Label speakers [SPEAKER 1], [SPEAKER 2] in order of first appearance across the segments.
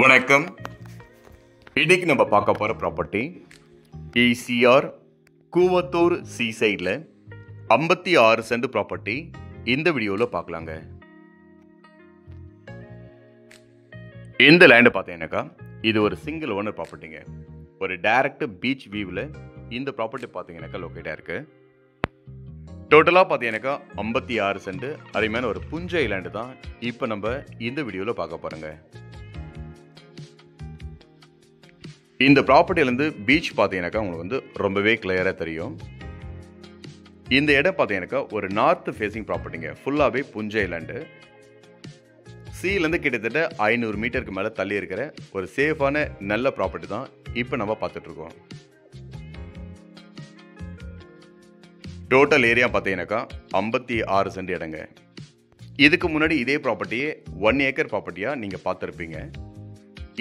[SPEAKER 1] வணக்கம். இன்னைக்கு நம்ம பார்க்க போகிற ப்ராப்பர்ட்டி ECR கூவத்தூர் சி சைடில் 56 சென்ட் ப்ராப்பர்ட்டி இந்த வீடியோவில் பார்க்கலாங்க. இந்த லேண்டு பார்த்தீங்கன்னாக்கா இது ஒரு சிங்கிள் ஓனர் ப்ராப்பர்ட்டிங்க. ஒரு டைரக்ட் பீச் வியூவில் இந்த ப்ராப்பர்ட்டி பார்த்தீங்கன்னாக்கா லொக்கேட்டாக இருக்கு. டோட்டலாக பார்த்தீங்கன்னாக்கா 56 சென்ட் அதேமாதிரி ஒரு புஞ்சை லேண்டு தான் இப்போ நம்ம இந்த வீடியோவில் பார்க்க போகிறோங்க. இந்த ப்ராப்பர்ட்டிலேருந்து பீச் பார்த்தீங்கன்னாக்கா உங்களுக்கு வந்து ரொம்பவே கிளியராக தெரியும். இந்த இடம் பார்த்தீங்கன்னாக்கா ஒரு நார்த் ஃபேஸிங் ப்ராப்பர்ட்டிங்க. ஃபுல்லாகவே புஞ்சை லேண்டு. சீலேருந்து கிட்டத்தட்ட 500 மீட்டருக்கு மேலே தள்ளி இருக்கிற ஒரு சேஃபான நல்ல ப்ராப்பர்ட்டி தான் இப்போ நம்ம பார்த்துட்ருக்கோம். டோட்டல் ஏரியா பார்த்தீங்கன்னாக்கா 56 சென்ட் இடங்க. இதுக்கு முன்னாடி இதே ப்ராப்பர்ட்டியே 1 ஏக்கர் ப்ராப்பர்ட்டியாக நீங்கள் பார்த்துருப்பீங்க.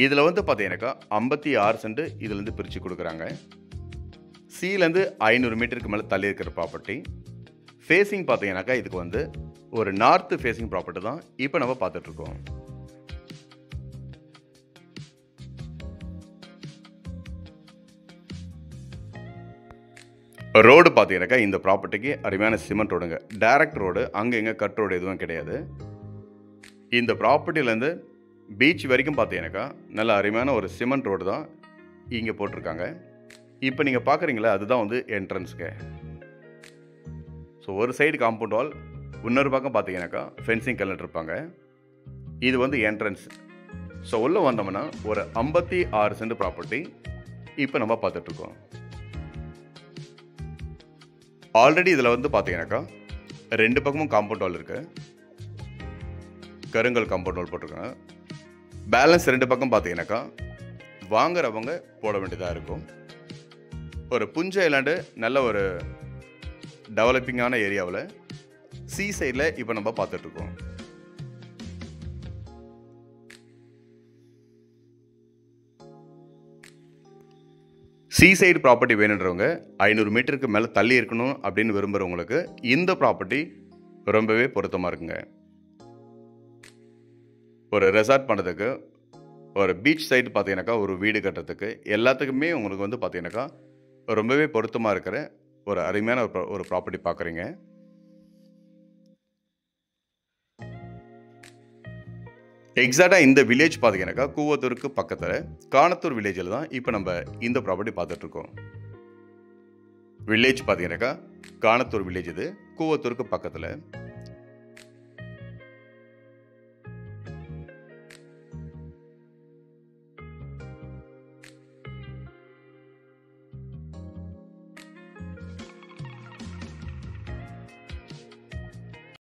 [SPEAKER 1] இதில் வந்து பார்த்தீங்கன்னாக்கா 56 சென்ட் இதுலேருந்து பிரித்து கொடுக்குறாங்க. சீலேருந்து 500 மீட்டருக்கு மேலே தள்ளி இருக்கிற ப்ராப்பர்ட்டி. ஃபேஸிங் பார்த்தீங்கன்னாக்கா இதுக்கு வந்து ஒரு நார்த்து ஃபேஸிங் ப்ராப்பர்ட்டி தான் இப்போ நம்ம பார்த்துட்ருக்கோம். ரோடு பார்த்தீங்கன்னாக்கா இந்த ப்ராப்பர்ட்டிக்கு அருமையான சிமெண்ட் ரோடுங்க. டைரக்ட் ரோடு, அங்கே எங்கே கட் ரோடு எதுவும் கிடையாது. இந்த ப்ராப்பர்ட்டிலேருந்து பீச் வரைக்கும் பார்த்தீங்கன்னாக்கா நல்ல அருமையான ஒரு சிமெண்ட் ரோடு தான் இங்கே போட்டிருக்காங்க. இப்போ நீங்கள் பார்க்குறீங்களா, அதுதான் வந்து என்ட்ரன்ஸுங்க. ஸோ ஒரு சைடு காம்பவுண்ட் வால், இன்னொரு பக்கம் பார்த்தீங்கன்னாக்கா ஃபென்சிங் கல்லிட்டுருப்பாங்க. இது வந்து என்ட்ரன்ஸ். ஸோ உள்ளே வந்தோம்னா ஒரு 56 சென்ட் ப்ராப்பர்ட்டி இப்போ நம்ம பார்த்துட்ருக்கோம். ஆல்ரெடி இதில் வந்து பார்த்தீங்கன்னாக்கா 2 பக்கமும் காம்பவுண்ட் வால் இருக்குது. கருங்கல் காம்பவுண்ட் வால் போட்டிருக்காங்க. பேலன்ஸ் 2 பக்கம் பார்த்தீங்கன்னாக்கா வாங்குறவங்க போட வேண்டியதாக இருக்கும். ஒரு புஞ்சை லேண்டு, நல்ல ஒரு டெவலப்பிங்கான ஏரியாவில் சி சைடில் இப்போ நம்ம பார்த்துட்ருக்கோம். சி சைடு ப்ராப்பர்ட்டி வேணுன்றவங்க 500 மீட்டருக்கு மேலே தள்ளி இருக்கணும் அப்படின்னு விரும்புகிறவங்களுக்கு இந்த ப்ராப்பர்ட்டி ரொம்பவே பொருத்தமாக இருக்குங்க. ஒரு ரெசார்ட் பண்ணுறதுக்கு, ஒரு பீச் சைடு பார்த்தீங்கன்னாக்கா ஒரு வீடு கட்டுறதுக்கு எல்லாத்துக்குமே உங்களுக்கு வந்து பார்த்தீங்கன்னாக்கா ரொம்பவே பொருத்தமாக இருக்கிற ஒரு அருமையான ஒரு ப்ராப்பர்ட்டி பார்க்குறீங்க. எக்ஸாக்டாக இந்த வில்லேஜ் பார்த்தீங்கன்னாக்கா கூவத்தூருக்கு பக்கத்தில் காணத்தூர் வில்லேஜில் தான் இப்போ நம்ம இந்த ப்ராப்பர்ட்டி பார்த்துட்ருக்கோம். வில்லேஜ் பார்த்தீங்கன்னாக்கா காணத்தூர் வில்லேஜ், இது கூவத்தூருக்கு பக்கத்தில்.